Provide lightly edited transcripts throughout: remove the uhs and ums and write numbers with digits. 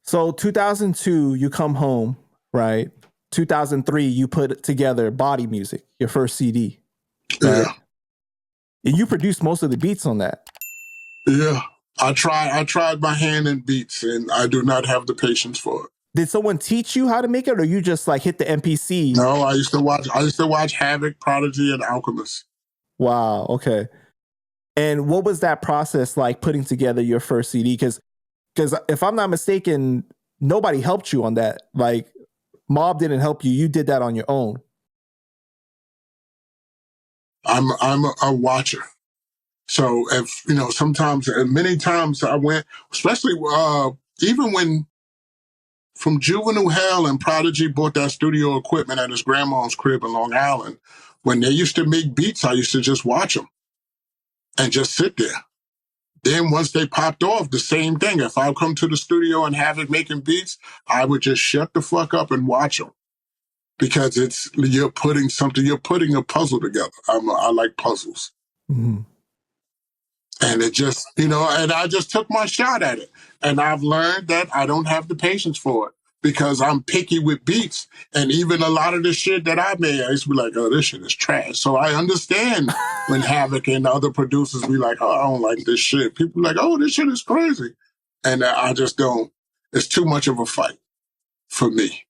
So 2002, you come home, right? 2003, you put together Body Music, your first CD, right? Yeah. And you produced most of the beats on that. Yeah. I tried my hand in beats, and I do not have the patience for it. Did someone teach you how to make it, or you just like hit the MPC? No, I used to watch Havoc, Prodigy, and Alchemist. Wow. Okay. And what was that process like putting together your first CD? Because if I'm not mistaken, nobody helped you on that. Like Mobb didn't help you. You did that on your own. I'm a watcher. So if, sometimes, many times I went, especially even when from Juvenile Hell and Prodigy bought that studio equipment at his grandma's crib in Long Island, when they used to make beats, I used to just watch them and just sit there. Then once they popped off, the same thing. If I come to the studio and have it making beats, I would just shut the fuck up and watch them. Because you're putting a puzzle together. I like puzzles. Mm-hmm. And it just, and I just took my shot at it. And I've learned that I don't have the patience for it because I'm picky with beats. And even a lot of the shit that I made, I used to be like, oh, this shit is trash. So I understand when Havoc and other producers be like, oh, I don't like this shit. People are like, oh, this shit is crazy. And I just don't. It's too much of a fight for me.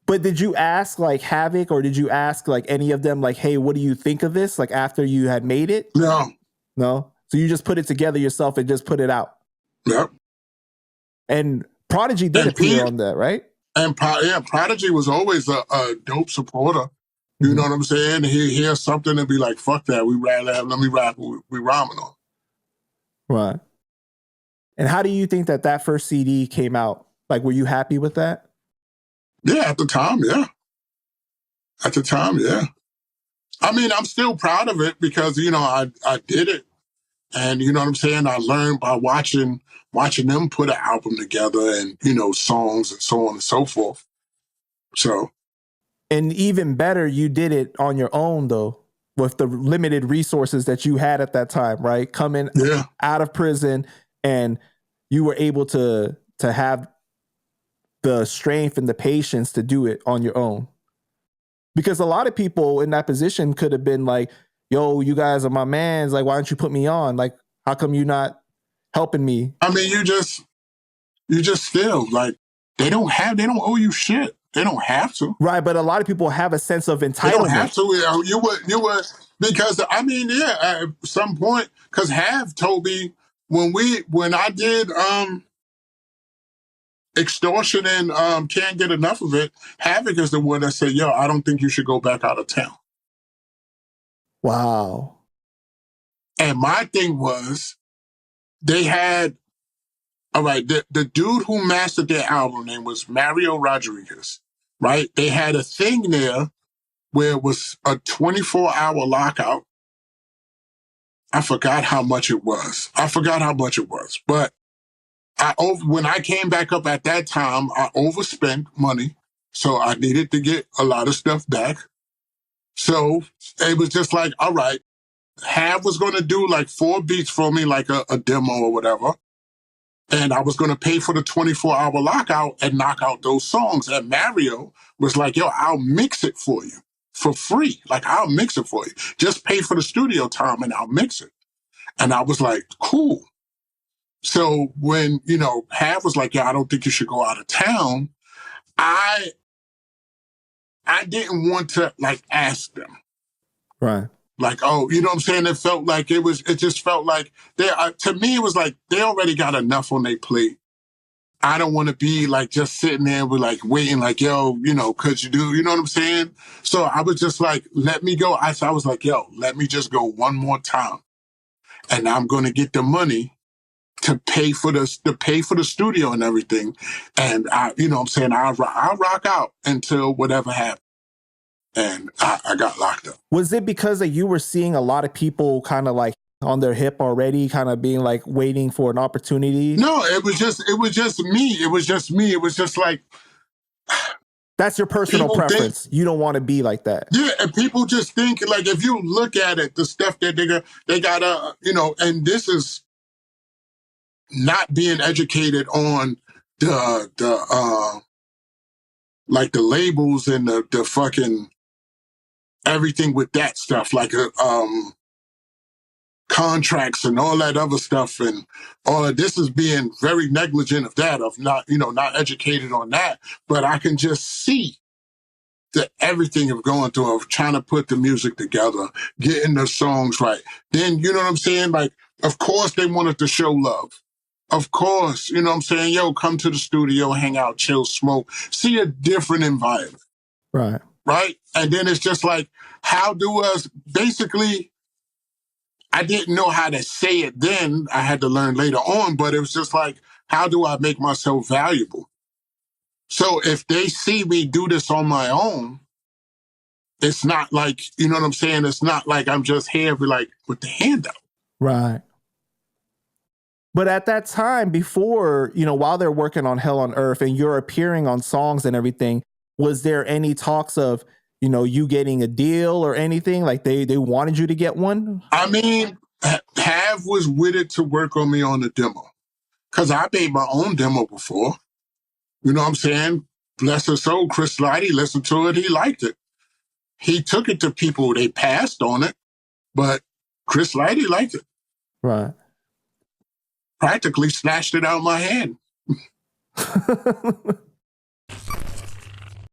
But did you ask like Havoc, or did you ask like any of them like, hey, what do you think of this? Like after you had made it? No. So you just put it together yourself and just put it out? Yep. And Prodigy did appear on that, right? And Prodigy was always a dope supporter. You know what I'm saying? He hears something and be like, fuck that. Let me rap. We rhyming on. Right. And how do you think that first CD came out? Like, were you happy with that? Yeah, at the time, yeah. I mean, I'm still proud of it because, I did it. And you know what I'm saying? I learned by watching them put an album together and, songs and so on and so forth. So. And even better, you did it on your own, though, with the limited resources that you had at that time, right? Coming out of prison, and you were able to have the strength and the patience to do it on your own. Because a lot of people in that position could have been like, yo, you guys are my mans. Like, why don't you put me on? Like, how come you not helping me? I mean, you just feel like they don't owe you shit. They don't have to. Right, but a lot of people have a sense of entitlement. They don't have to. You would, because I mean, at some point, because Hav told me when I did Extortion and Can't Get Enough of It, Havoc is the one that said, yo, I don't think you should go back out of town. Wow. And my thing was, they had, all right, the dude who mastered their album name was Mario Rodriguez, right? They had a thing there where it was a 24-hour lockout. I forgot how much it was. But when I came back up at that time, I overspent money. So I needed to get a lot of stuff back. So it was just like, all right, Hav was going to do like 4 beats for me, like a demo or whatever. And I was going to pay for the 24-hour lockout and knock out those songs. And Mario was like, yo, I'll mix it for you for free. Like, I'll mix it for you. Just pay for the studio time and I'll mix it. And I was like, cool. So when, Hav was like, yeah, I don't think you should go out of town, I didn't want to, like, ask them. Right. Like, oh, you know what I'm saying? It just felt like, to me, it was like, they already got enough on their plate. I don't want to be like just sitting there with like waiting, like, yo, could you do, you know what I'm saying? So I was just like, let me go. I was like, yo, let me just go one more time. And I'm going to get the money to pay for the studio and everything. And I'll rock out until whatever happened. And I got locked up. Was it because that you were seeing a lot of people kind of like on their hip already, kind of being like waiting for an opportunity? No, it was just me. It was just like, that's your personal preference. You don't want to be like that. Yeah, and people just think, like, if you look at it, the stuff that they got, and this is not being educated on the like the labels and the fucking everything with that stuff, like contracts and all that other stuff, and all of this is being very negligent of that, of not, not educated on that. But I can just see the everything of going through, of trying to put the music together, getting the songs right. Then, you know what I'm saying? Like, of course they wanted to show love. Of course, you know what I'm saying? Yo, come to the studio, hang out, chill, smoke, see a different environment. Right. Right? And then it's just like, how do us basically, I didn't know how to say it then. I had to learn later on, but it was just like, how do I make myself valuable? So if they see me do this on my own, it's not like, you know what I'm saying? It's not like I'm just here like with the handout. Right. But at that time, before, while they're working on Hell on Earth and you're appearing on songs and everything, was there any talks of, you getting a deal or anything? Like they wanted you to get one? I mean, Hav was with it to work on me on the demo. Because I made my own demo before. You know what I'm saying? Bless his soul, Chris Lighty listened to it. He liked it. He took it to people. They passed on it. But Chris Lighty liked it. Right. Practically snatched it out of my hand.